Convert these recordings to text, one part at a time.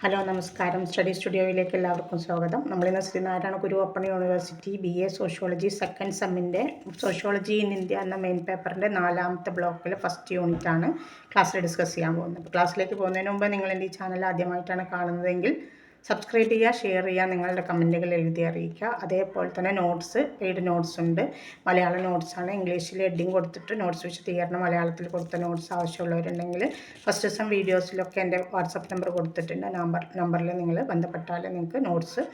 Hello നമസ്കാരം. Study സ്റ്റുഡിയോയിലേക്ക് എല്ലാവർക്കും സ്വാഗതം. നമ്മളിന്ന് Sreenarayana Guru open university BA sociology second സെമ്മിൻ്റെ സോഷ്യോളജി ഇൻ ഇന്ത്യ എന്ന മെയിൻ പേപ്പറിൻ്റെ 4ാമത്തെ ബ്ലോക്കിൽ ഫസ്റ്റ് യൂണിറ്റാണ് ക്ലാസ്സിൽ ഡിസ്കസ് ചെയ്യാൻ പോകുന്നത്. അപ്പോൾ ക്ലാസ്സിലേക്ക് പോകുന്നതിന് മുമ്പ് നിങ്ങൾ എൻ്റെ ഈ ചാനൽ ആദ്യമായിട്ടാണ് കാണുന്നതെങ്കിൽ സബ്സ്ക്രൈബ് ചെയ്യുക, ഷെയർ ചെയ്യുക, നിങ്ങളുടെ കമൻറ്റുകൾ എഴുതി അറിയിക്കുക. അതേപോലെ തന്നെ പെയ്ഡ് നോട്ട്സ് ഉണ്ട്. മലയാളം നോട്ട്സാണ്. ഇംഗ്ലീഷിൽ ഹെഡിങ് കൊടുത്തിട്ട് നോട്ട്സ് വിശദീകരണം മലയാളത്തിൽ കൊടുത്ത നോട്ട്സ് ആവശ്യമുള്ളവരുണ്ടെങ്കിൽ ഫസ്റ്റ് ദിവസം വീഡിയോസിലൊക്കെ എൻ്റെ വാട്സപ്പ് നമ്പർ കൊടുത്തിട്ടുണ്ട്. നമ്പറിൽ നിങ്ങൾ ബന്ധപ്പെട്ടാൽ നിങ്ങൾക്ക് നോട്ട്സ്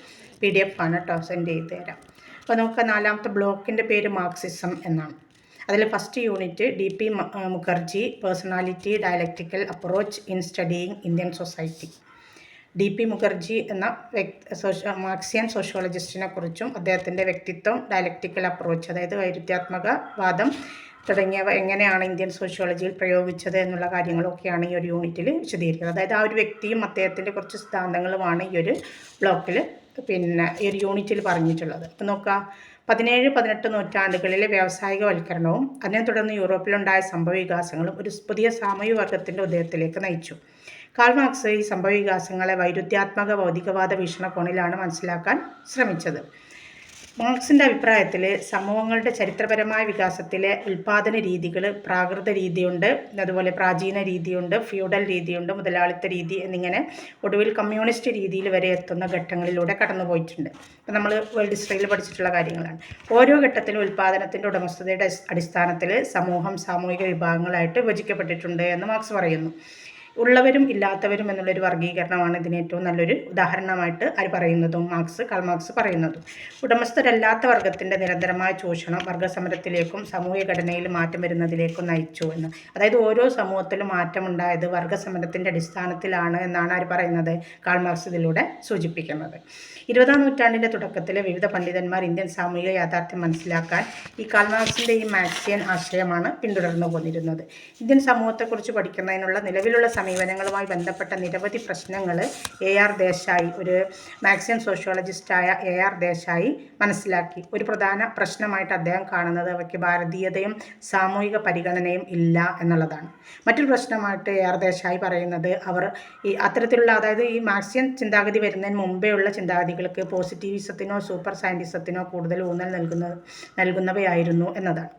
PDF ആണ് കേട്ടോ സെൻഡ് ചെയ്ത് തരാം. അപ്പോൾ നമുക്ക് 4ാമത്തെ ബ്ലോക്കിൻ്റെ പേര് മാർക്സിസം എന്നാണ്. അതിൽ first unit DP Mukherjee personality dialectical approach in studying Indian society. DP Mukherjee എന്ന മാർക്സിയൻ സോഷ്യോളജിസ്റ്റിനെ കുറിച്ചും അദ്ദേഹത്തിൻ്റെ വ്യക്തിത്വം, ഡയലക്റ്റിക്കൽ അപ്രോച്ച് അതായത് വൈരുദ്ധ്യാത്മക വാദം തുടങ്ങിയവ എങ്ങനെയാണ് ഇന്ത്യൻ സോഷ്യോളജിയിൽ പ്രയോഗിച്ചത് എന്നുള്ള കാര്യങ്ങളൊക്കെയാണ് ഈ ഒരു യൂണിറ്റിൽ വിശദീകരിക്കുന്നത്. അതായത് ആ ഒരു വ്യക്തിയും അദ്ദേഹത്തിൻ്റെ കുറച്ച് സിദ്ധാന്തങ്ങളുമാണ് ഈ ഒരു ബ്ലോക്കിൽ ഈ ഒരു യൂണിറ്റിൽ പറഞ്ഞിട്ടുള്ളത്. അപ്പോൾ നോക്കുക, 17-18 നൂറ്റാണ്ടുകളിലെ വ്യാവസായികവൽക്കരണവും അതിനെ തുടർന്ന് യൂറോപ്പിലുണ്ടായ സംഭവവികാസങ്ങളും ഒരു പുതിയ സാമൂഹിക വർഗത്തിൻ്റെ ഉദയത്തിലേക്ക് നയിച്ചു. കാൾ മാർക്സ് ഈ സംഭവവികാസങ്ങളെ വൈരുദ്ധ്യാത്മക ഭൗതികവാദ വീക്ഷണകോണിലാണ് മനസ്സിലാക്കാൻ ശ്രമിച്ചത്. മാർക്സിൻ്റെ അഭിപ്രായത്തിൽ സമൂഹങ്ങളുടെ ചരിത്രപരമായ വികാസത്തിലെ ഉൽപ്പാദന രീതികൾ പ്രാകൃത രീതിയുണ്ട്, അതുപോലെ പ്രാചീന രീതിയുണ്ട്, ഫ്യൂഡൽ രീതിയുണ്ട്, മുതലാളിത്ത രീതി എന്നിങ്ങനെ ഒടുവിൽ കമ്മ്യൂണിസ്റ്റ് രീതിയിൽ വരെ എത്തുന്ന ഘട്ടങ്ങളിലൂടെ കടന്നുപോയിട്ടുണ്ട്. അപ്പോൾ നമ്മൾ വേൾഡ് ഹിസ്റ്ററിയിൽ പഠിച്ചിട്ടുള്ള കാര്യങ്ങളാണ്. ഓരോ ഘട്ടത്തിലും ഉൽപ്പാദനത്തിൻ്റെ ഉടമസ്ഥതയുടെ അടിസ്ഥാനത്തിൽ സമൂഹം സാമൂഹിക വിഭാഗങ്ങളായിട്ട് വിഭജിക്കപ്പെട്ടിട്ടുണ്ട് എന്ന് മാർക്സ് പറയുന്നു. ഉള്ളവരും ഇല്ലാത്തവരും എന്നുള്ളൊരു വർഗീകരണമാണ് ഇതിന് ഏറ്റവും നല്ലൊരു ഉദാഹരണമായിട്ട് കാൾ മാർക്സ് പറയുന്നതും. ഉടമസ്ഥരല്ലാത്ത വർഗത്തിൻ്റെ നിരന്തരമായ ചൂഷണം വർഗസമരത്തിലേക്കും സാമൂഹിക ഘടനയിൽ മാറ്റം വരുന്നതിലേക്കും നയിച്ചു എന്ന്. അതായത് ഓരോ സമൂഹത്തിലും മാറ്റമുണ്ടായത് വർഗസമരത്തിൻ്റെ അടിസ്ഥാനത്തിലാണ് എന്നാണ് കാൾ മാർക്സ് ഇതിലൂടെ സൂചിപ്പിക്കുന്നത്. 20ാം നൂറ്റാണ്ടിൻ്റെ തുടക്കത്തിൽ വിവിധ പണ്ഡിതന്മാർ ഇന്ത്യൻ സാമൂഹിക യാഥാർത്ഥ്യം മനസ്സിലാക്കാൻ ഈ കാൾ മാർക്സിൻ്റെ ഈ മാർക്സിയൻ ആശയമാണ് പിന്തുടർന്നു പോന്നിരുന്നത്. ഇന്ത്യൻ സമൂഹത്തെക്കുറിച്ച് പഠിക്കുന്നതിനുള്ള നിലവിലുള്ള സമീപനങ്ങളുമായി ബന്ധപ്പെട്ട നിരവധി പ്രശ്നങ്ങൾ AR ദേശായി, ഒരു മാർക്സിയൻ സോഷ്യോളജിസ്റ്റായ AR ദേശായി മനസ്സിലാക്കി. ഒരു പ്രധാന പ്രശ്നമായിട്ട് അദ്ദേഹം കാണുന്നത് അവയ്ക്ക് ഭാരതീയതയും സാമൂഹിക പരിഗണനയും ഇല്ല എന്നുള്ളതാണ്. മറ്റൊരു പ്രശ്നമായിട്ട് AR ദേശായി പറയുന്നത് അവർ ഈ അത്തരത്തിലുള്ള, അതായത് ഈ മാർക്സിയൻ ചിന്താഗതി വരുന്നതിന് മുമ്പേ ഉള്ള ചിന്താഗതികൾക്ക് പോസിറ്റിവിസത്തിനോ സൂപ്പർ സയൻറ്റിസത്തിനോ കൂടുതൽ ഊന്നൽ നൽകുന്നവയായിരുന്നു എന്നതാണ്.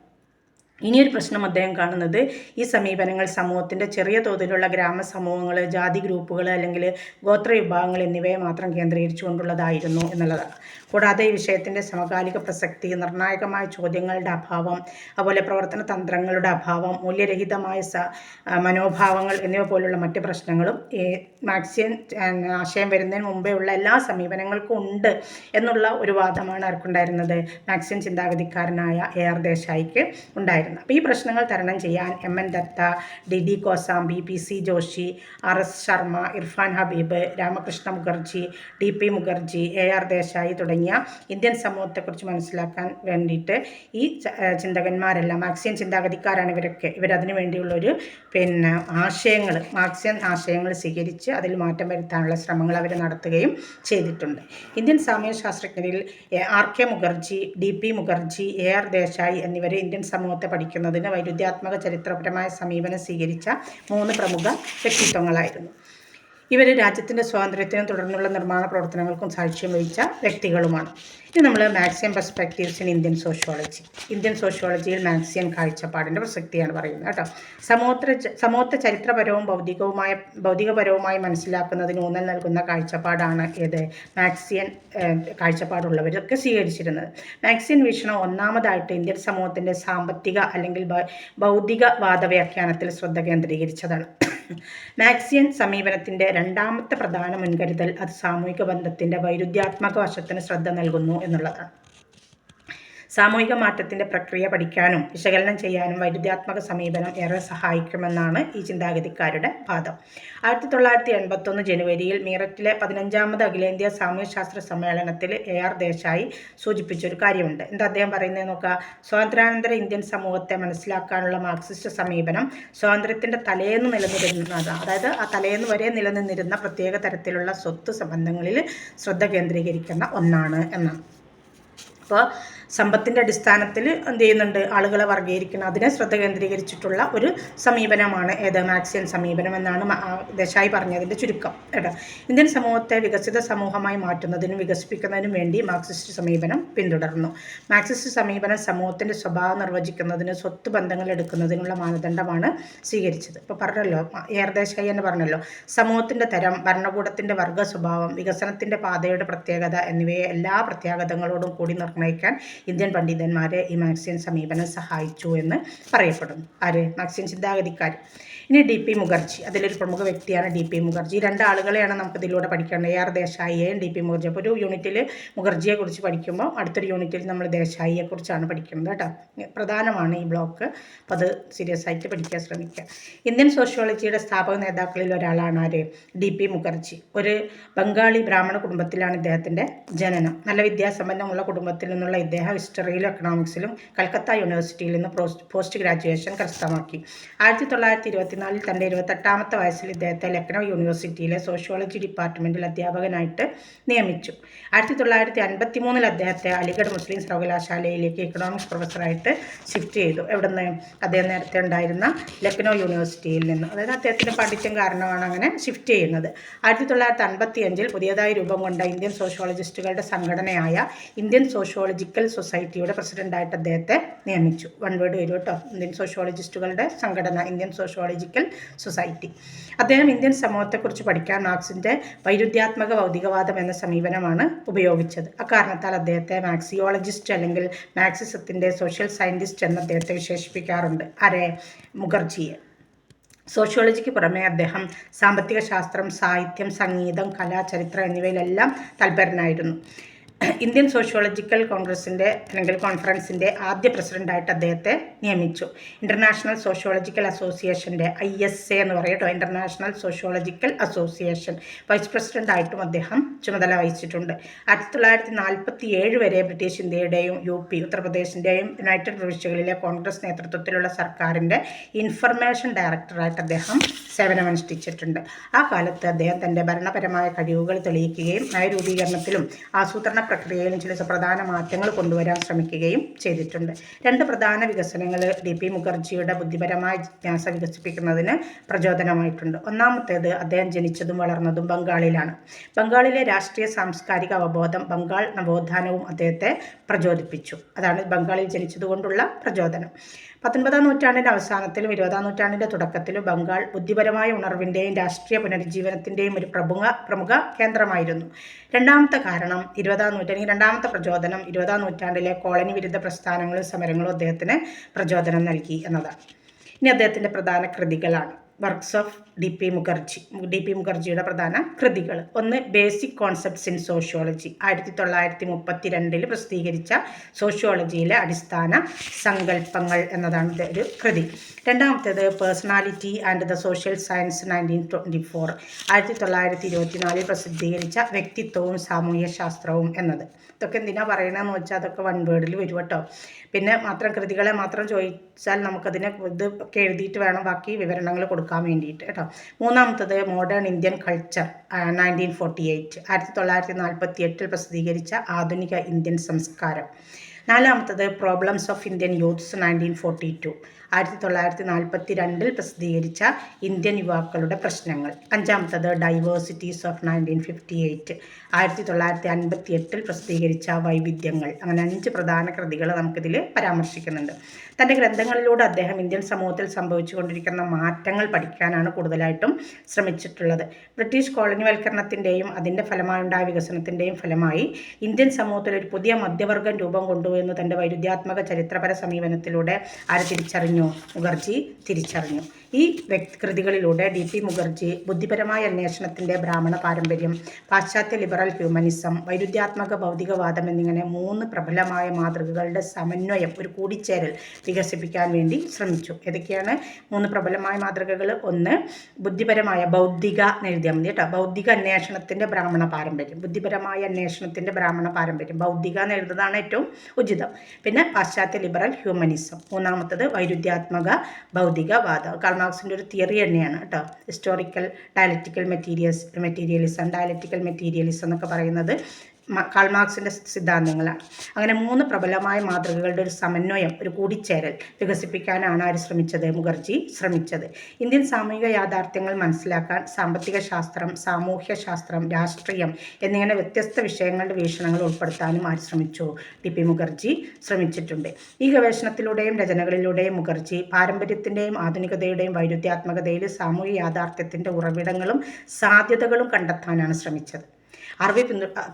ഇനിയൊരു പ്രശ്നം അദ്ദേഹം കാണുന്നത് ഈ സമീപനങ്ങൾ സമൂഹത്തിൻ്റെ ചെറിയ തോതിലുള്ള ഗ്രാമസമൂഹങ്ങൾ, ജാതി ഗ്രൂപ്പുകൾ അല്ലെങ്കിൽ ഗോത്ര വിഭാഗങ്ങൾ എന്നിവയെ മാത്രം കേന്ദ്രീകരിച്ചുകൊണ്ടുള്ളതായിരുന്നു എന്നുള്ളതാണ്. കൂടാതെ ഈ വിഷയത്തിൻ്റെ സമകാലിക പ്രസക്തി, നിർണായകമായ ചോദ്യങ്ങളുടെ അഭാവം, അതുപോലെ പ്രവർത്തന തന്ത്രങ്ങളുടെ അഭാവം, മൂല്യരഹിതമായ മനോഭാവങ്ങൾ എന്നിവ പോലുള്ള മറ്റ് പ്രശ്നങ്ങളും ഈ മാർക്സിയൻ ആശയം വരുന്നതിന് മുമ്പേ ഉള്ള എല്ലാ സമീപനങ്ങൾക്കും ഉണ്ട് എന്നുള്ള ഒരു വാദമാണ് ആർക്കുണ്ടായിരുന്നത്? മാർക്സിയൻ ചിന്താഗതിക്കാരനായ AR ദേശായിക്ക് ഉണ്ടായിരുന്നത്. അപ്പോൾ ഈ പ്രശ്നങ്ങൾ തരണം ചെയ്യാൻ MN Datta, DD Kosambi, PC Joshi, RS Sharma, Irfan Habib, Ramakrishna Mukherjee, DP Mukherjee, AR Desai തുടങ്ങിയ ഇന്ത്യൻ സമൂഹത്തെക്കുറിച്ച് മനസ്സിലാക്കാൻ വേണ്ടിയിട്ട് ഈ ചിന്തകന്മാരെല്ലാം മാർക്സിയൻ ചിന്താഗതിക്കാരാണ്. ഇവരതിനു വേണ്ടിയുള്ളൊരു മാർക്സിയൻ ആശയങ്ങൾ സ്വീകരിച്ച് അതിൽ മാറ്റം വരുത്താനുള്ള ശ്രമങ്ങൾ അവർ നടത്തുകയും ചെയ്തിട്ടുണ്ട്. ഇന്ത്യൻ സാമൂഹ്യ ശാസ്ത്രജ്ഞരിൽ RK Mukherjee, DP Mukherjee, AR Desai എന്നിവരെ ഇന്ത്യൻ സമൂഹത്തെ പഠിക്കുന്നതിന് വൈരുദ്ധ്യാത്മക ചരിത്രപരമായ സമീപനം സ്വീകരിച്ച 3 പ്രമുഖ വ്യക്തിത്വങ്ങളായിരുന്നു. ഇവർ രാജ്യത്തിൻ്റെ സ്വാതന്ത്ര്യത്തിനും തുടർന്നുള്ള നിർമ്മാണ പ്രവർത്തനങ്ങൾക്കും സാക്ഷ്യം വഹിച്ച വ്യക്തികളുമാണ്. ഇത് നമ്മൾ മാർക്സിയൻ പെർസ്പെക്റ്റീവ്സ് ഇൻ ഇന്ത്യൻ സോഷ്യോളജിയിൽ മാർക്സിയൻ കാഴ്ചപ്പാടിൻ്റെ പ്രസക്തിയാണ് പറയുന്നത് കേട്ടോ. സമൂഹത്തെ ചരിത്രപരവും ഭൗതികപരവുമായി മനസ്സിലാക്കുന്നതിന് ഊന്നൽ നൽകുന്ന കാഴ്ചപ്പാടാണ് മാർക്സിയൻ കാഴ്ചപ്പാടുള്ളവരൊക്കെ സ്വീകരിച്ചിരുന്നത്. മാർക്സിയൻ വീക്ഷണം ഒന്നാമതായിട്ട് ഇന്ത്യൻ സമൂഹത്തിൻ്റെ സാമ്പത്തിക അല്ലെങ്കിൽ ഭൗതികവാദ വ്യാഖ്യാനത്തിൽ ശ്രദ്ധ കേന്ദ്രീകരിച്ചതാണ്. മാർക്സിയൻ സമീപനത്തിൻ്റെ രണ്ടാമത്തെ പ്രധാന മുൻകരുതൽ അത് സാമൂഹിക ബന്ധത്തിൻ്റെ വൈരുദ്ധ്യാത്മക വശത്തിന് ശ്രദ്ധ നൽകുന്നു എന്നുള്ളതാണ്. സാമൂഹിക മാറ്റത്തിൻ്റെ പ്രക്രിയ പഠിക്കാനും വിശകലനം ചെയ്യാനും വൈരുദ്ധ്യാത്മക സമീപനം ഏറെ സഹായിക്കുമെന്നാണ് ഈ ചിന്താഗതിക്കാരുടെ വാദം. 1981 ജനുവരിയിൽ മീററ്റിലെ 15ാമത് അഖിലേന്ത്യാ സാമൂഹ്യശാസ്ത്ര സമ്മേളനത്തിൽ AR ദേശായി സൂചിപ്പിച്ചൊരു കാര്യമുണ്ട്. എന്താ അദ്ദേഹം പറയുന്നത് നോക്കുക. സ്വാതന്ത്ര്യാനന്തര ഇന്ത്യൻ സമൂഹത്തെ മനസ്സിലാക്കാനുള്ള മാർക്സിസ്റ്റ് സമീപനം സ്വാതന്ത്ര്യത്തിൻ്റെ തലേന്ന് നിലനിന്നിരുന്നതാണ്. അതായത് ആ തലേന്ന് വരെ നിലനിന്നിരുന്ന പ്രത്യേക തരത്തിലുള്ള സ്വത്ത് സംബന്ധങ്ങളിൽ ശ്രദ്ധ കേന്ദ്രീകരിക്കുന്ന ഒന്നാണ് എന്നാണ്. അപ്പോൾ സമ്പത്തിൻ്റെ അടിസ്ഥാനത്തിൽ എന്ത് ചെയ്യുന്നുണ്ട്, ആളുകളെ വർഗീകരിക്കണം. അതിനെ ശ്രദ്ധ കേന്ദ്രീകരിച്ചിട്ടുള്ള ഒരു സമീപനമാണ് ഏത് മാർക്സിയൻ സമീപനം എന്നാണ് ദേശായി പറഞ്ഞതിൻ്റെ ചുരുക്കം കേട്ടോ. ഇന്ത്യൻ സമൂഹത്തെ വികസിത സമൂഹമായി മാറ്റുന്നതിനും വികസിപ്പിക്കുന്നതിനും വേണ്ടി മാർക്സിസ്റ്റ് സമീപനം പിന്തുടർന്നു. മാർക്സിസ്റ്റ് സമീപനം സമൂഹത്തിൻ്റെ സ്വഭാവം നിർവചിക്കുന്നതിന് സ്വത്ത് ബന്ധങ്ങൾ എടുക്കുന്നതിനുള്ള മാനദണ്ഡമാണ് സ്വീകരിച്ചത്. ഇപ്പോൾ പറഞ്ഞല്ലോ, ദേശായി എന്ന് പറഞ്ഞല്ലോ, സമൂഹത്തിൻ്റെ തരം, ഭരണകൂടത്തിൻ്റെ വർഗ സ്വഭാവം, വികസനത്തിൻ്റെ പാതയുടെ പ്രത്യേകത എന്നിവയെ എല്ലാ പ്രത്യാഘാതങ്ങളോടും കൂടി നിർണ്ണയിക്കാൻ ഇന്ത്യൻ പണ്ഡിതന്മാരെ ഈ മാർക്സിയൻ സമീപനം സഹായിച്ചു എന്ന് പറയപ്പെടുന്നു. ആര്? മാർക്സിയൻ ചിന്താഗതിക്കാർ. ഇനി DP മുഖർജി, അതിലൊരു പ്രമുഖ വ്യക്തിയാണ് DP മുഖർജി. രണ്ടാളുകളെയാണ് നമുക്ക് ഇതിലൂടെ പഠിക്കേണ്ടത്, AR ദേശായിയെയും DP മുഖർജി. അപ്പോൾ ഒരു യൂണിറ്റിൽ മുഖർജിയെ കുറിച്ച് പഠിക്കുമ്പോൾ അടുത്തൊരു യൂണിറ്റിൽ നമ്മൾ ദേശായിയെ കുറിച്ചാണ് പഠിക്കുന്നത് കേട്ടോ. പ്രധാനമാണ് ഈ ബ്ലോക്ക്, അപ്പോൾ അത് സീരിയസ് ആയിട്ട് പഠിക്കാൻ ശ്രമിക്കുക. ഇന്ത്യൻ സോഷ്യോളജിയുടെ സ്ഥാപക നേതാക്കളിൽ ഒരാളാണ് ആര്? DP മുഖർജി. ഒരു ബംഗാളി ബ്രാഹ്മണ കുടുംബത്തിലാണ് ഇദ്ദേഹത്തിൻ്റെ ജനനം. നല്ല വിദ്യാസമ്പന്നമുള്ള കുടുംബത്തിൽ നിന്നുള്ള ഇദ്ദേഹം ഹിസ്റ്ററിയിലും എക്കണോമിക്സിലും കൽക്കത്ത യൂണിവേഴ്സിറ്റിയിൽ നിന്ന് പോസ്റ്റ് ഗ്രാജുവേഷൻ കരസ്ഥമാക്കി. 1924 തൻ്റെ 28ാമത്തെ വയസ്സിൽ ഇദ്ദേഹത്തെ ലക്നൗ യൂണിവേഴ്സിറ്റിയിലെ സോഷ്യോളജി ഡിപ്പാർട്ട്മെൻറ്റിൽ അധ്യാപകനായിട്ട് നിയമിച്ചു. 1953 അദ്ദേഹത്തെ അലിഗഡ് മുസ്ലിം സർവകലാശാലയിലേക്ക് എക്കണോമിക്സ് പ്രൊഫസറായിട്ട് ഷിഫ്റ്റ് ചെയ്തു. എവിടുന്ന്? അദ്ദേഹം നേരത്തെ ഉണ്ടായിരുന്ന ലക്നൗ യൂണിവേഴ്സിറ്റിയിൽ നിന്ന്. അതായത് അദ്ദേഹത്തിൻ്റെ പാണ്ഡിത്യം കാരണമാണ് അങ്ങനെ ഷിഫ്റ്റ് ചെയ്യുന്നത്. 1955 പുതിയതായി രൂപം കൊണ്ട ഇന്ത്യൻ സോഷ്യോളജിസ്റ്റുകളുടെ സംഘടനയായ ഇന്ത്യൻ സോഷ്യോളജിക്കൽ സൊസൈറ്റിയുടെ പ്രസിഡന്റായിട്ട് അദ്ദേഹത്തെ നിയമിച്ചു. വൺ വേർഡ് വരും കേട്ടോ, ഇന്ത്യൻ സോഷ്യോളജിസ്റ്റുകളുടെ സംഘടന, ഇന്ത്യൻ സോഷ്യോളജിക്കൽ സൊസൈറ്റി. അദ്ദേഹം ഇന്ത്യൻ സമൂഹത്തെക്കുറിച്ച് പഠിക്കാൻ മാർക്സിൻ്റെ വൈരുദ്ധ്യാത്മക ഭൗതികവാദം എന്ന സമീപനമാണ് ഉപയോഗിച്ചത്. അക്കാരണത്താൽ അദ്ദേഹത്തെ മാർക്സിയോളജിസ്റ്റ് അല്ലെങ്കിൽ മാർക്സിസത്തിൻ്റെ സോഷ്യൽ സയൻറ്റിസ്റ്റ് എന്ന് അദ്ദേഹത്തെ വിശേഷിപ്പിക്കാറുണ്ട്. ആരെ? മുഖർജിയെ. സോഷ്യോളജിക്ക് പുറമെ അദ്ദേഹം സാമ്പത്തിക ശാസ്ത്രം, സാഹിത്യം, സംഗീതം, കല, ചരിത്രം എന്നിവയിലെല്ലാം തൽപരനായിരുന്നു. ഇന്ത്യൻ സോഷ്യോളജിക്കൽ കോൺഗ്രസിൻ്റെ അല്ലെങ്കിൽ കോൺഫറൻസിൻ്റെ ആദ്യ പ്രസിഡൻ്റായിട്ട് അദ്ദേഹത്തെ നിയമിച്ചു. ഇൻ്റർനാഷണൽ സോഷ്യോളജിക്കൽ അസോസിയേഷൻ്റെ ISA എന്ന് പറയട്ടോ, ഇൻ്റർനാഷണൽ സോഷ്യോളജിക്കൽ അസോസിയേഷൻ വൈസ് പ്രസിഡൻ്റായിട്ടും അദ്ദേഹം ചുമതല വഹിച്ചിട്ടുണ്ട്. 1947 വരെ ബ്രിട്ടീഷ് ഇന്ത്യയുടെയും UP, ഉത്തർപ്രദേശിൻ്റെയും യുണൈറ്റഡ് പ്രവിശ്യകളിലെ കോൺഗ്രസ് നേതൃത്വത്തിലുള്ള സർക്കാരിൻ്റെ ഇൻഫർമേഷൻ ഡയറക്ടറായിട്ട് അദ്ദേഹം സേവനമനുഷ്ഠിച്ചിട്ടുണ്ട്. ആ കാലത്ത് അദ്ദേഹം തൻ്റെ ഭരണപരമായ കഴിവുകൾ തെളിയിക്കുകയും നയരൂപീകരണത്തിലും ആസൂത്രണ പ്രക്രിയയിലും ചില സുപ്രധാന മാറ്റങ്ങൾ കൊണ്ടുവരാൻ ശ്രമിക്കുകയും ചെയ്തിട്ടുണ്ട്. രണ്ട് പ്രധാന വികസനങ്ങൾ DP മുഖർജിയുടെ ബുദ്ധിപരമായ ജിജ്ഞാസ വികസിപ്പിക്കുന്നതിന് പ്രചോദനമായിട്ടുണ്ട്. ഒന്നാമത്തേത്, അദ്ദേഹം ജനിച്ചതും വളർന്നതും ബംഗാളിലാണ്. ബംഗാളിലെ രാഷ്ട്രീയ സാംസ്കാരിക അവബോധം, ബംഗാൾ നവോത്ഥാനവും അദ്ദേഹത്തെ പ്രചോദിപ്പിച്ചു. അതാണ് ബംഗാളിൽ ജനിച്ചതുകൊണ്ടുള്ള പ്രചോദനം. 19ാം നൂറ്റാണ്ടിൻ്റെ അവസാനത്തിലും 20ാം നൂറ്റാണ്ടിൻ്റെ തുടക്കത്തിലും ബംഗാൾ ബുദ്ധിപരമായ ഉണർവിൻ്റെയും രാഷ്ട്രീയ പുനരുജ്ജീവനത്തിൻ്റെയും ഒരു പ്രമുഖ കേന്ദ്രമായിരുന്നു. രണ്ടാമത്തെ പ്രചോദനം 20ാം നൂറ്റാണ്ടിലെ കോളനി വിരുദ്ധ പ്രസ്ഥാനങ്ങളും സമരങ്ങളും അദ്ദേഹത്തിന് പ്രചോദനം നൽകി എന്നതാണ്. ഇനി അദ്ദേഹത്തിൻ്റെ പ്രധാന കൃതികളാണ് വർക്ക്സ് ഓഫ് DP മുഖർജിയുടെ പ്രധാന കൃതികൾ. ഒന്ന്, ബേസിക് കോൺസെപ്റ്റ്സ് ഇൻ സോഷ്യോളജി, 1932 പ്രസിദ്ധീകരിച്ച സോഷ്യോളജിയിലെ അടിസ്ഥാന സങ്കല്പങ്ങൾ എന്നതാണ് ഒരു കൃതി. രണ്ടാമത്തേത്, personality and the social science 1924, 1924 പ്രസിദ്ധീകരിച്ച വ്യക്തിത്വവും സാമൂഹ്യ ശാസ്ത്രവും എന്നത്. ഇതൊക്കെ എന്തിനാ പറയണമെന്ന് വെച്ചാൽ അതൊക്കെ വൺ വേർഡിൽ വരും കേട്ടോ. പിന്നെ കൃതികളെ മാത്രം ചോദിച്ചാൽ നമുക്കതിനെ ഇത് ഒക്കെ എഴുതിയിട്ട് വേണം ബാക്കി വിവരണങ്ങൾ കൊടുക്കാൻ വേണ്ടിയിട്ട് കേട്ടോ. മൂന്നാമത്തത്, മോഡേൺ ഇന്ത്യൻ കൾച്ചർ 1948, 1948 പ്രസിദ്ധീകരിച്ച ആധുനിക ഇന്ത്യൻ സംസ്കാരം. നാലാമത്തത്, പ്രോബ്ലംസ് ഓഫ് ഇന്ത്യൻ യൂത്ത്സ് 1942, 1942 പ്രസിദ്ധീകരിച്ച ഇന്ത്യൻ യുവാക്കളുടെ പ്രശ്നങ്ങൾ. അഞ്ചാമത്തത്, ഡൈവേഴ്സിറ്റീസ് ഓഫ് 1958, 1958 പ്രസിദ്ധീകരിച്ച വൈവിധ്യങ്ങൾ. അങ്ങനെ 5 പ്രധാന കൃതികൾ നമുക്കിതിൽ പരാമർശിക്കുന്നുണ്ട്. തൻ്റെ ഗ്രന്ഥങ്ങളിലൂടെ അദ്ദേഹം ഇന്ത്യൻ സമൂഹത്തിൽ സംഭവിച്ചുകൊണ്ടിരിക്കുന്ന മാറ്റങ്ങൾ പഠിക്കാനാണ് കൂടുതലായിട്ടും ശ്രമിച്ചിട്ടുള്ളത്. ബ്രിട്ടീഷ് കോളനിവൽക്കരണത്തിൻ്റെയും അതിൻ്റെ ഫലമായുണ്ടായ വികസനത്തിൻ്റെയും ഫലമായി ഇന്ത്യൻ സമൂഹത്തിൽ ഒരു പുതിയ മധ്യവർഗം രൂപം കൊണ്ടു എന്ന് തൻ്റെ വൈരുദ്ധ്യാത്മക ചരിത്രപര സമീപനത്തിലൂടെ മുഖർജി തിരിച്ചറിഞ്ഞു. ഈ കൃതികളിലൂടെ DP മുഖർജി ബുദ്ധിപരമായ അന്വേഷണത്തിൻ്റെ ബ്രാഹ്മണ പാരമ്പര്യം, പാശ്ചാത്യ ലിബറൽ ഹ്യൂമനിസം, വൈരുദ്ധ്യാത്മക ഭൗതികവാദം എന്നിങ്ങനെ 3 പ്രബലമായ മാതൃകകളുടെ സമന്വയം, ഒരു കൂടിച്ചേരൽ വികസിപ്പിക്കാൻ വേണ്ടി ശ്രമിച്ചു. ഏതൊക്കെയാണ് 3 പ്രബലമായ മാതൃകകൾ? ഒന്ന്, ബൗദ്ധിക എഴുതിയാൽ മതി കേട്ടോ, ബൗദ്ധിക അന്വേഷണത്തിൻ്റെ ബ്രാഹ്മണ പാരമ്പര്യം, ബുദ്ധിപരമായ അന്വേഷണത്തിൻ്റെ ബ്രാഹ്മണ പാരമ്പര്യം, ബൗദ്ധിക എന്ന് എഴുതുന്നതാണ് ഏറ്റവും ഉചിതം. പിന്നെ പാശ്ചാത്യ ലിബറൽ ഹ്യൂമനിസം. മൂന്നാമത്തത്, വൈരുദ്ധ്യാത്മക ഭൗതികവാദം. കാൾ മാർക്സിൻ്റെ ഒരു തിയറി തന്നെയാണ് കേട്ടോ. ഹിസ്റ്റോറിക്കൽ ഡയലക്റ്റിക്കൽ മെറ്റീരിയലിസം എന്നൊക്കെ പറയുന്നത് കാൾ മാർക്സിൻ്റെ സിദ്ധാന്തങ്ങളാണ്. അങ്ങനെ 3 പ്രബലമായ മാതൃകകളുടെ ഒരു സമന്വയം, ഒരു കൂടിച്ചേരൽ വികസിപ്പിക്കാനാണ് ആര് ശ്രമിച്ചത്? മുഖർജി ശ്രമിച്ചത്. ഇന്ത്യൻ സാമൂഹിക യാഥാർത്ഥ്യങ്ങൾ മനസ്സിലാക്കാൻ സാമ്പത്തിക ശാസ്ത്രം, സാമൂഹ്യ ശാസ്ത്രം, രാഷ്ട്രീയം എന്നിങ്ങനെ വ്യത്യസ്ത വിഷയങ്ങളുടെ വീക്ഷണങ്ങൾ ഉൾപ്പെടുത്താനും ആര് ശ്രമിച്ചു? ടി.പി. മുഖർജി ശ്രമിച്ചിട്ടുണ്ട്. ഈ ഗവേഷണത്തിലൂടെയും രചനകളിലൂടെയും മുഖർജി പാരമ്പര്യത്തിൻ്റെയും ആധുനികതയുടെയും വൈരുദ്ധ്യാത്മകതയിൽ സാമൂഹിക യാഥാർത്ഥ്യത്തിൻ്റെ ഉറവിടങ്ങളും സാധ്യതകളും കണ്ടെത്താനാണ് ശ്രമിച്ചത്. അറിവ്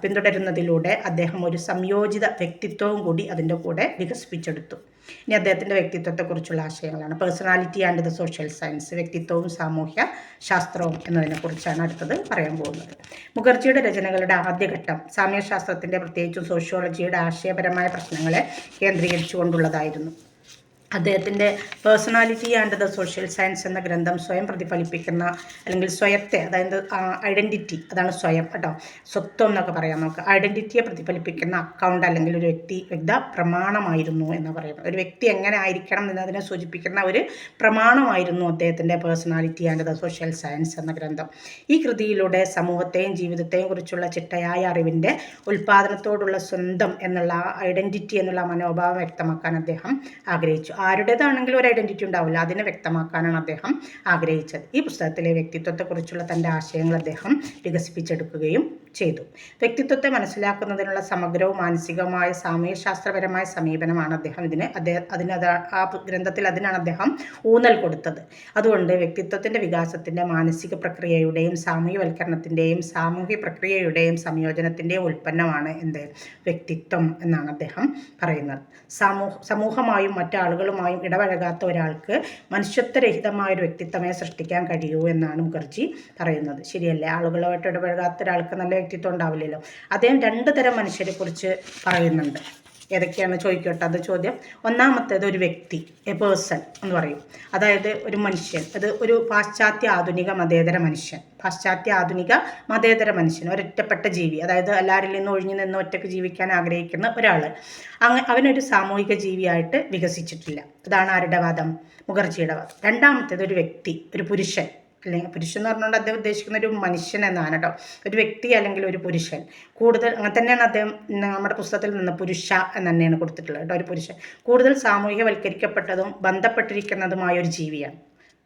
പിന്തുടരുന്നതിലൂടെ അദ്ദേഹം ഒരു സംയോജിത വ്യക്തിത്വവും കൂടി അതിൻ്റെ കൂടെ വികസിപ്പിച്ചെടുത്തു. ഇനി അദ്ദേഹത്തിൻ്റെ വ്യക്തിത്വത്തെക്കുറിച്ചുള്ള ആശയങ്ങളാണ്. Personality and the social science, വ്യക്തിത്വവും സാമൂഹ്യ ശാസ്ത്രവും എന്നതിനെക്കുറിച്ചാണ് അടുത്തത് പറയാൻ പോകുന്നത്. മുഖർജിയുടെ രചനകളുടെ ആദ്യഘട്ടം സാമ്യശാസ്ത്രത്തിൻ്റെ, പ്രത്യേകിച്ചും സോഷ്യോളജിയുടെ ആശയപരമായ പ്രശ്നങ്ങളെ കേന്ദ്രീകരിച്ചുകൊണ്ടുള്ളതായിരുന്നു. അദ്ദേഹത്തിൻ്റെ personality and the social science എന്ന ഗ്രന്ഥം സ്വയം പ്രതിഫലിപ്പിക്കുന്ന, അല്ലെങ്കിൽ സ്വയത്തെ, അതായത് ഐഡൻറ്റിറ്റി, അതാണ് സ്വയം കേട്ടോ, സ്വത്വം എന്നൊക്കെ പറയാം നമുക്ക്. ഐഡൻറ്റിറ്റിയെ പ്രതിഫലിപ്പിക്കുന്ന അക്കൗണ്ട് അല്ലെങ്കിൽ ഒരു വ്യക്ത പ്രമാണമായിരുന്നു എന്ന് പറയുന്നത്. ഒരു വ്യക്തി എങ്ങനെ ആയിരിക്കണം എന്നതിനെ സൂചിപ്പിക്കുന്ന ഒരു പ്രമാണമായിരുന്നു അദ്ദേഹത്തിൻ്റെ personality and the social science എന്ന ഗ്രന്ഥം. ഈ കൃതിയിലൂടെ സമൂഹത്തെയും ജീവിതത്തെയും കുറിച്ചുള്ള ചിട്ടയായ അറിവിൻ്റെ ഉൽപ്പാദനത്തോടുള്ള സ്വന്തം എന്നുള്ള ഐഡൻറ്റിറ്റി എന്നുള്ള മനോഭാവം വ്യക്തമാക്കാൻ അദ്ദേഹം ആഗ്രഹിച്ചു. ആരുടേതാണെങ്കിലും ഒരു ഐഡൻറ്റിറ്റി ഉണ്ടാവില്ല, അതിനെ വ്യക്തമാക്കാനാണ് അദ്ദേഹം ആഗ്രഹിച്ചത്. ഈ പുസ്തകത്തിലെ വ്യക്തിത്വത്തെക്കുറിച്ചുള്ള തൻ്റെ ആശയങ്ങൾ അദ്ദേഹം വികസിപ്പിച്ചെടുക്കുകയും ചെയ്തു. വ്യക്തിത്വത്തെ മനസ്സിലാക്കുന്നതിനുള്ള സമഗ്രവും മാനസികവുമായ സാമൂഹ്യശാസ്ത്രപരമായ സമീപനമാണ് ആ ഗ്രന്ഥത്തിൽ അതിനാണ് അദ്ദേഹം ഊന്നൽ കൊടുത്തത്. അതുകൊണ്ട് വ്യക്തിത്വത്തിൻ്റെ വികാസത്തിൻ്റെ മാനസിക പ്രക്രിയയുടെയും സാമൂഹ്യവൽക്കരണത്തിൻ്റെയും സാമൂഹ്യ പ്രക്രിയയുടെയും സംയോജനത്തിൻ്റെയും ഉൽപ്പന്നമാണ് വ്യക്തിത്വം എന്നാണ് അദ്ദേഹം പറയുന്നത്. സമൂഹമായും മറ്റാളുകളുമായും ഇടപഴകാത്ത ഒരാൾക്ക് മനുഷ്യത്വരഹിതമായൊരു വ്യക്തിത്വമേ സൃഷ്ടിക്കാൻ കഴിയൂ എന്നാണ് മുഖർജി പറയുന്നത്. ശരിയല്ലേ? ആളുകളുമായിട്ട് ഇടപഴകാത്ത ഒരാൾക്ക് നല്ല വ്യക്തിത്വം ഉണ്ടാവില്ലല്ലോ. അദ്ദേഹം 2 തരം മനുഷ്യരെക്കുറിച്ച് പറയുന്നുണ്ട്. ഏതൊക്കെയാണ് ചോദിക്കട്ടെ അത് ചോദ്യം. ഒന്നാമത്തേത് ഒരു വ്യക്തി, എ പേഴ്സൺ എന്ന് പറയും. അതായത് ഒരു മനുഷ്യൻ, അത് ഒരു പാശ്ചാത്യ ആധുനിക മതേതര മനുഷ്യൻ. ഒരൊറ്റപ്പെട്ട ജീവി, അതായത് എല്ലാവരിൽ നിന്നും ഒഴിഞ്ഞു നിന്ന് ഒറ്റയ്ക്ക് ജീവിക്കാൻ ആഗ്രഹിക്കുന്ന ഒരാൾ. അവനൊരു സാമൂഹിക ജീവിയായിട്ട് വികസിച്ചിട്ടില്ല. അതാണ് ആരുടെ വാദം? മുഖർജിയുടെ വാദം. രണ്ടാമത്തേത് ഒരു വ്യക്തി, ഒരു പുരുഷൻ, അല്ലെങ്കിൽ പുരുഷൻ എന്ന് പറഞ്ഞുകൊണ്ട് അദ്ദേഹം ഉദ്ദേശിക്കുന്ന ഒരു മനുഷ്യൻ എന്നാണ് കേട്ടോ. ഒരു വ്യക്തി അല്ലെങ്കിൽ ഒരു പുരുഷൻ. കൂടുതൽ അങ്ങനെ തന്നെയാണ് അദ്ദേഹം നമ്മുടെ പുസ്തകത്തിൽ നിന്ന് പുരുഷ എന്ന് തന്നെയാണ് കൊടുത്തിട്ടുള്ളത് കേട്ടോ. ഒരു പുരുഷൻ കൂടുതൽ സാമൂഹികവൽക്കരിക്കപ്പെട്ടതും ബന്ധപ്പെട്ടിരിക്കുന്നതുമായ ഒരു ജീവിയാണ്.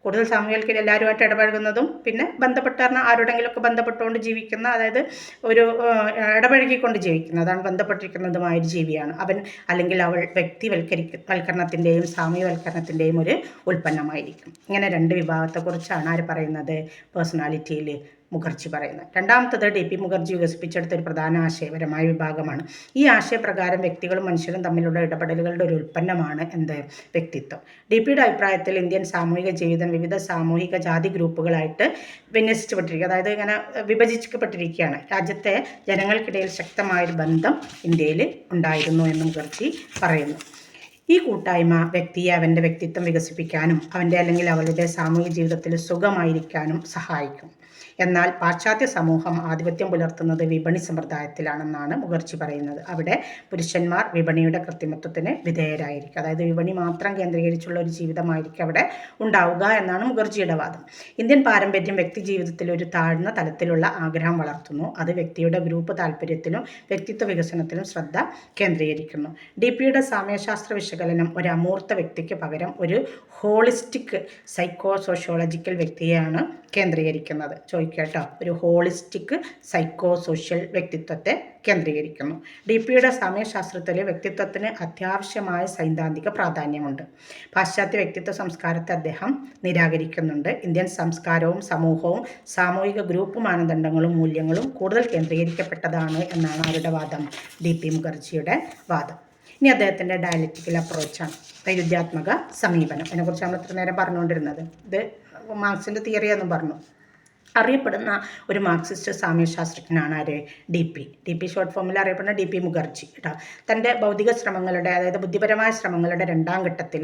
കൂടുതൽ സാമൂഹിക എല്ലാവരുമായിട്ട് ഇടപഴകുന്നതും പിന്നെ ബന്ധപ്പെട്ട് പറഞ്ഞാൽ ആരോടെങ്കിലുമൊക്കെ ബന്ധപ്പെട്ടുകൊണ്ട് ജീവിക്കുന്ന, അതായത് ഒരു ഇടപഴകിക്കൊണ്ട് ജീവിക്കുന്ന, അതാണ് ബന്ധപ്പെട്ടിരിക്കുന്നതുമായ ഒരു ജീവിയാണ് അവൻ. അല്ലെങ്കിൽ അവൾ വൽക്കരണത്തിൻ്റെയും സാമൂഹ്യവൽക്കരണത്തിൻ്റെയും ഒരു ഉൽപ്പന്നമായിരിക്കും. ഇങ്ങനെ 2 വിഭാഗത്തെക്കുറിച്ചാണ് ആര് പറയുന്നത്? പേഴ്സണാലിറ്റിയിൽ മുഖർജി പറയുന്നത്. രണ്ടാമത്തത് ടി.പി. മുഖർജി വികസിപ്പിച്ചെടുത്ത ഒരു പ്രധാന ആശയപരമായ വിഭാഗമാണ്. ഈ ആശയപ്രകാരം വ്യക്തികളും മനുഷ്യരും തമ്മിലുള്ള ഇടപെടലുകളുടെ ഒരു ഉൽപ്പന്നമാണ് വ്യക്തിത്വം. ടി.പിയുടെ അഭിപ്രായത്തിൽ ഇന്ത്യൻ സാമൂഹിക ജീവിതം വിവിധ സാമൂഹിക ജാതി ഗ്രൂപ്പുകളായിട്ട് വിന്യസിക്കപ്പെട്ടിരിക്കുക, അതായത് ഇങ്ങനെ വിഭജിക്കപ്പെട്ടിരിക്കുകയാണ്. രാജ്യത്തെ ജനങ്ങൾക്കിടയിൽ ശക്തമായൊരു ബന്ധം ഇന്ത്യയിൽ ഉണ്ടായിരുന്നു എന്ന് മുഖർജി പറയുന്നു. ഈ കൂട്ടായ്മ വ്യക്തിയെ അവൻ്റെ വ്യക്തിത്വം വികസിപ്പിക്കാനും അവൻ്റെ അല്ലെങ്കിൽ അവളുടെ സാമൂഹിക ജീവിതത്തിൽ സുഖമായിരിക്കാനും സഹായിക്കും. എന്നാൽ പാശ്ചാത്യ സമൂഹം ആധിപത്യം പുലർത്തുന്നത് വിപണി സമ്പ്രദായത്തിലാണെന്നാണ് മുഖർജി പറയുന്നത്. അവിടെ പുരുഷന്മാർ വിപണിയുടെ കൃത്രിമത്വത്തിന് വിധേയരായിരിക്കും. അതായത് വിപണി മാത്രം കേന്ദ്രീകരിച്ചുള്ള ഒരു ജീവിതമായിരിക്കും അവിടെ ഉണ്ടാവുക എന്നാണ് മുഖർജിയുടെ വാദം. ഇന്ത്യൻ പാരമ്പര്യം വ്യക്തി ജീവിതത്തിൽ ഒരു താഴ്ന്ന തലത്തിലുള്ള ആഗ്രഹം വളർത്തുന്നു. അത് വ്യക്തിയുടെ ഗ്രൂപ്പ് താല്പര്യത്തിലും വ്യക്തിത്വ വികസനത്തിലും ശ്രദ്ധ കേന്ദ്രീകരിക്കുന്നു. ടി.പിയുടെ സാമ്യശാസ്ത്ര വിശകലനം ഒരു അമൂർത്ത വ്യക്തിക്ക് പകരം ഒരു ഹോളിസ്റ്റിക് സൈക്കോ സോഷ്യോളജിക്കൽ വ്യക്തിയെയാണ് കേന്ദ്രീകരിക്കുന്നത്. ചോദിക്കട്ടോ, ഒരു ഹോളിസ്റ്റിക് സൈക്കോ സോഷ്യൽ വ്യക്തിത്വത്തെ കേന്ദ്രീകരിക്കുന്നു. ടി.പിയുടെ സാമ്യശാസ്ത്രത്തിലെ വ്യക്തിത്വത്തിന് അത്യാവശ്യമായ സൈദ്ധാന്തിക പ്രാധാന്യമുണ്ട്. പാശ്ചാത്യ വ്യക്തിത്വ സംസ്കാരത്തെ അദ്ദേഹം നിരാകരിക്കുന്നുണ്ട്. ഇന്ത്യൻ സംസ്കാരവും സമൂഹവും സാമൂഹിക ഗ്രൂപ്പ് മാനദണ്ഡങ്ങളും മൂല്യങ്ങളും കൂടുതൽ കേന്ദ്രീകരിക്കപ്പെട്ടതാണ് എന്നാണ് അവരുടെ വാദം, ടി.പി. മുഖർജിയുടെ വാദം. ഇനി അദ്ദേഹത്തിൻ്റെ ഡയലക്റ്റിക്കൽ അപ്രോച്ചാണ്, വൈരുദ്ധ്യാത്മക സമീപനം. അതിനെക്കുറിച്ച് നമ്മൾ ഇത്ര നേരം പറഞ്ഞുകൊണ്ടിരുന്നത്. ഇത് മാർക്സിൻ്റെ തിയറിയാണെന്നും പറഞ്ഞു. അറിയപ്പെടുന്ന ഒരു മാർക്സിസ്റ്റ് സാമ്യശാസ്ത്രജ്ഞനാണ് ആര്? ടി.പി. ഷോർട്ട് ഫോമിൽ അറിയപ്പെടുന്ന ടി.പി. മുഖർജി കേട്ടോ. തൻ്റെ ഭൗതിക ശ്രമങ്ങളുടെ, അതായത് ബുദ്ധിപരമായ ശ്രമങ്ങളുടെ 2ാം ഘട്ടത്തിൽ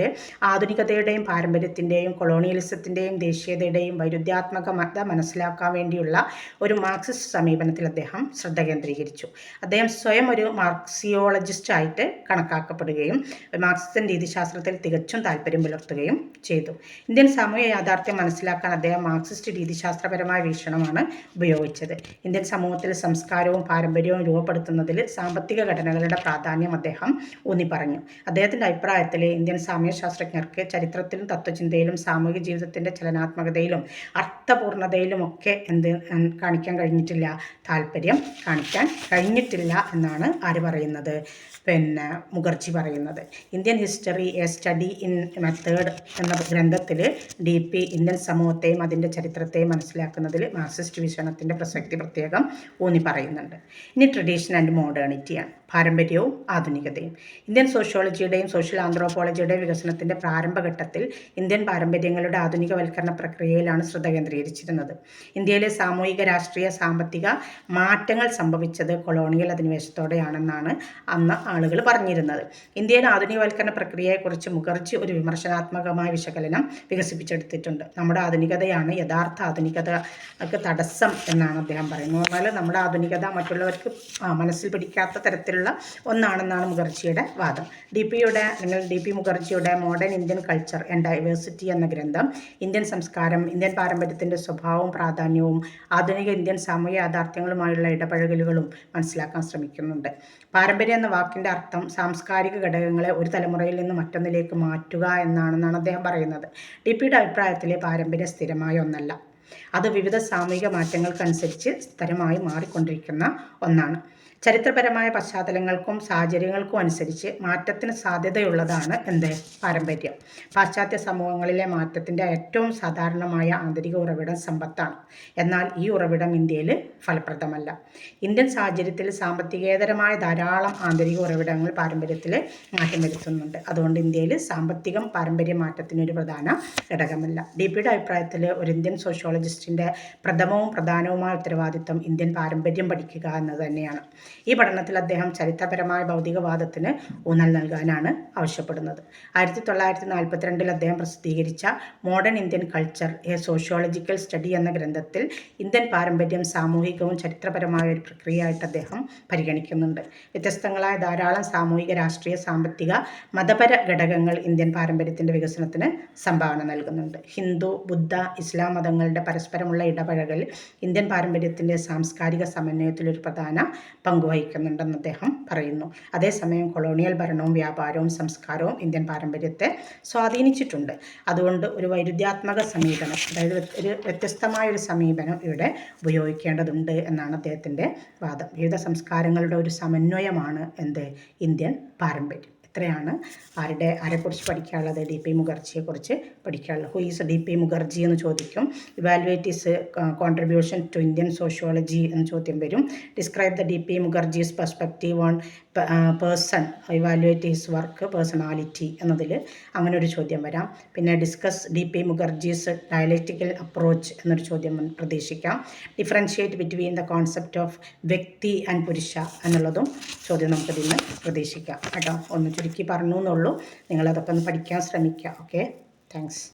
ആധുനികതയുടെയും പാരമ്പര്യത്തിൻ്റെയും കൊളോണിയലിസത്തിൻ്റെയും ദേശീയതയുടെയും വൈരുദ്ധ്യാത്മകത മനസ്സിലാക്കാൻ വേണ്ടിയുള്ള ഒരു മാർക്സിസ്റ്റ് സമീപനത്തിൽ അദ്ദേഹം ശ്രദ്ധ കേന്ദ്രീകരിച്ചു. അദ്ദേഹം സ്വയം ഒരു മാർക്സിയോളജിസ്റ്റ് ആയിട്ട് കണക്കാക്കപ്പെടുകയും മാർക്സിസ്റ്റ് രീതിശാസ്ത്രത്തിൽ തികച്ചും താല്പര്യം പുലർത്തുകയും ചെയ്തു. ഇന്ത്യൻ സാമൂഹ്യ യാഥാർത്ഥ്യം മനസ്സിലാക്കാൻ അദ്ദേഹം മാർക്സിസ്റ്റ് രീതിശാസ്ത്രപരമായ വിശാലമായ വീക്ഷണമാണ് ഉപയോഗിച്ചത്. ഇന്ത്യൻ സമൂഹത്തിൽ സംസ്കാരവും പാരമ്പര്യവും രൂപപ്പെടുത്തുന്നതിൽ സാമ്പത്തിക ഘടനകളുടെ പ്രാധാന്യം അദ്ദേഹം ഊന്നി പറഞ്ഞു. അദ്ദേഹത്തിൻ്റെ അഭിപ്രായത്തിൽ ഇന്ത്യൻ സാമ്യശാസ്ത്രജ്ഞർക്ക് ചരിത്രത്തിലും തത്വചിന്തയിലും സാമൂഹിക ജീവിതത്തിൻ്റെ ചലനാത്മകതയിലും അർത്ഥപൂർണതയിലുമൊക്കെ കാണിക്കാൻ കഴിഞ്ഞിട്ടില്ല, താല്പര്യം കാണിക്കാൻ കഴിഞ്ഞിട്ടില്ല എന്നാണ് ആര് പറയുന്നത്, മുഖർജി പറയുന്നത്. Indian history A study in method എന്ന ഗ്രന്ഥത്തിൽ DP ഇന്ത്യൻ സമൂഹത്തെയും അതിൻ്റെ ചരിത്രത്തെയും മനസ്സിലാക്കുന്നതിൽ മാർക്സിസ്റ്റ് വീക്ഷണത്തിൻ്റെ പ്രസക്തി പ്രത്യേകം ഊന്നി പറയുന്നുണ്ട്. ഇനി ട്രഡീഷൻ ആൻഡ് മോഡേണിറ്റിയാണ്, പാരമ്പര്യവും ആധുനികതയും. ഇന്ത്യൻ സോഷ്യോളജിയുടെയും സോഷ്യൽ ആന്ത്രോപോളജിയുടെയും വികസനത്തിൻ്റെ പ്രാരംഭഘട്ടത്തിൽ ഇന്ത്യൻ പാരമ്പര്യങ്ങളുടെ ആധുനികവൽക്കരണ പ്രക്രിയയിലാണ് ശ്രദ്ധ കേന്ദ്രീകരിച്ചിരുന്നത്. ഇന്ത്യയിലെ സാമൂഹിക, രാഷ്ട്രീയ, സാമ്പത്തിക മാറ്റങ്ങൾ സംഭവിച്ചത് കൊളോണിയൽ അധിനിവേശത്തോടെയാണെന്നാണ് അന്ന് ആളുകൾ പറഞ്ഞിരുന്നത്. ഇന്ത്യയിലെ ആധുനികവൽക്കരണ പ്രക്രിയയെക്കുറിച്ച് മുഖർജി ഒരു വിമർശനാത്മകമായ വിശകലനം വികസിപ്പിച്ചെടുത്തിട്ടുണ്ട്. നമ്മുടെ ആധുനികതയാണ് യഥാർത്ഥ ആധുനികതക്ക് തടസ്സം എന്നാണ് അദ്ദേഹം പറയുന്നത്. എന്നാൽ നമ്മുടെ ആധുനികത മറ്റുള്ളവർക്ക് മനസ്സിൽ പിടിക്കാത്ത തരത്തിലുള്ള ഒന്നാണെന്നാണ് മുഖർജിയുടെ വാദം. DP മുഖർജിയുടെ modern Indian culture and diversity എന്ന ഗ്രന്ഥം ഇന്ത്യൻ സംസ്കാരം, ഇന്ത്യൻ പാരമ്പര്യത്തിൻ്റെ സ്വഭാവവും പ്രാധാന്യവും ആധുനിക ഇന്ത്യൻ സാമൂഹിക യാഥാർത്ഥ്യങ്ങളുമായുള്ള ഇടപഴകലുകളും മനസ്സിലാക്കാൻ ശ്രമിക്കുന്നുണ്ട്. പാരമ്പര്യം എന്ന വാക്കിൻ്റെ അർത്ഥം സാംസ്കാരിക ഘടകങ്ങളെ ഒരു തലമുറയിൽ നിന്ന് മറ്റൊന്നിലേക്ക് മാറ്റുക എന്നാണെന്നാണ് അദ്ദേഹം പറയുന്നത്. DPയുടെ അഭിപ്രായത്തിൽ പാരമ്പര്യം സ്ഥിരമായ ഒന്നല്ല, അത് വിവിധ സാമൂഹിക മാറ്റങ്ങൾക്കനുസരിച്ച് സ്ഥിരമായി മാറിക്കൊണ്ടിരിക്കുന്ന ഒന്നാണ്. ചരിത്രപരമായ പശ്ചാത്തലങ്ങൾക്കും സാഹചര്യങ്ങൾക്കും അനുസരിച്ച് മാറ്റത്തിന് സാധ്യതയുള്ളതാണ് പാരമ്പര്യം. പാശ്ചാത്യ സമൂഹങ്ങളിലെ മാറ്റത്തിൻ്റെ ഏറ്റവും സാധാരണമായ ആന്തരിക ഉറവിടം സമ്പത്താണ്. എന്നാൽ ഈ ഉറവിടം ഇന്ത്യയിൽ ഫലപ്രദമല്ല. ഇന്ത്യൻ സാഹചര്യത്തിൽ സാമ്പത്തികേതരമായ ധാരാളം ആന്തരിക ഉറവിടങ്ങൾ പാരമ്പര്യത്തിൽ മാറ്റം വരുത്തുന്നുണ്ട്. അതുകൊണ്ട് ഇന്ത്യയിൽ സാമ്പത്തികം പാരമ്പര്യ മാറ്റത്തിനൊരു പ്രധാന ഘടകമല്ല. DPയുടെ അഭിപ്രായത്തിൽ ഒരു ഇന്ത്യൻ സോഷ്യോളജിസ്റ്റിൻ്റെ പ്രഥമവും പ്രധാനവുമായ ഉത്തരവാദിത്വം ഇന്ത്യൻ പാരമ്പര്യം പഠിക്കുക എന്നത് തന്നെയാണ്. ഈ പഠനത്തിൽ അദ്ദേഹം ചരിത്രപരമായ ഭൗതികവാദത്തിന് ഊന്നൽ നൽകാനാണ് ആവശ്യപ്പെടുന്നത്. 1942 അദ്ദേഹം പ്രസിദ്ധീകരിച്ച modern Indian culture A sociological study എന്ന ഗ്രന്ഥത്തിൽ ഇന്ത്യൻ പാരമ്പര്യം സാമൂഹികവും ചരിത്രപരമായ ഒരു പ്രക്രിയയായിട്ട് അദ്ദേഹം പരിഗണിക്കുന്നുണ്ട്. വ്യത്യസ്തങ്ങളായ ധാരാളം സാമൂഹിക, രാഷ്ട്രീയ, സാമ്പത്തിക, മതപര ഘടകങ്ങൾ ഇന്ത്യൻ പാരമ്പര്യത്തിൻ്റെ വികസനത്തിന് സംഭാവന നൽകുന്നുണ്ട്. ഹിന്ദു, ബുദ്ധ, ഇസ്ലാം മതങ്ങളുടെ പരസ്പരമുള്ള ഇടപഴകൽ ഇന്ത്യൻ പാരമ്പര്യത്തിൻ്റെ സാംസ്കാരിക സമന്വയത്തിൽ ഒരു പ്രധാന പങ്കുവഹിക്കുന്നുണ്ടെന്ന് അദ്ദേഹം പറയുന്നു. അതേസമയം കൊളോണിയൽ ഭരണവും വ്യാപാരവും സംസ്കാരവും ഇന്ത്യൻ പാരമ്പര്യത്തെ സ്വാധീനിച്ചിട്ടുണ്ട്. അതുകൊണ്ട് ഒരു വൈരുദ്ധ്യാത്മക സമീപനം, അതായത് ഒരു വ്യത്യസ്തമായ ഒരു സമീപനം ഇവിടെ ഉപയോഗിക്കേണ്ടതുണ്ട് എന്നാണ് അദ്ദേഹത്തിൻ്റെ വാദം. വിവിധ സംസ്കാരങ്ങളുടെ ഒരു സമന്വയമാണ് ഇന്ത്യൻ പാരമ്പര്യം. ഇത്രയാണ് ആരെക്കുറിച്ച് പഠിക്കാനുള്ളത്, DP മുഖർജിയെക്കുറിച്ച് പഠിക്കാനുള്ളത്. ഹു ഈസ് DP മുഖർജി എന്ന് ചോദിക്കും. Evaluate his contribution to Indian sociology എന്ന് ചോദ്യം വരും. Describe the DP Mukherjee's perspective on person, evaluate his work, personality എന്നതിൽ അങ്ങനെ ഒരു ചോദ്യം വരാം. പിന്നെ discuss DP Mukherjee's dialectical approach എന്നൊരു ചോദ്യം പ്രതീക്ഷിക്കാം. Differentiate between the concept of വ്യക്തി ആൻഡ് പുരുഷ എന്നുള്ളതും ചോദ്യം നമുക്കതിൽ നിന്ന് പ്രതീക്ഷിക്കാം കേട്ടോ. ഒന്ന് ചുരുക്കി പറഞ്ഞു എന്നുള്ളൂ. നിങ്ങളതൊക്കെ ഒന്ന് പഠിക്കാൻ ശ്രമിക്കുക. Okay, thanks.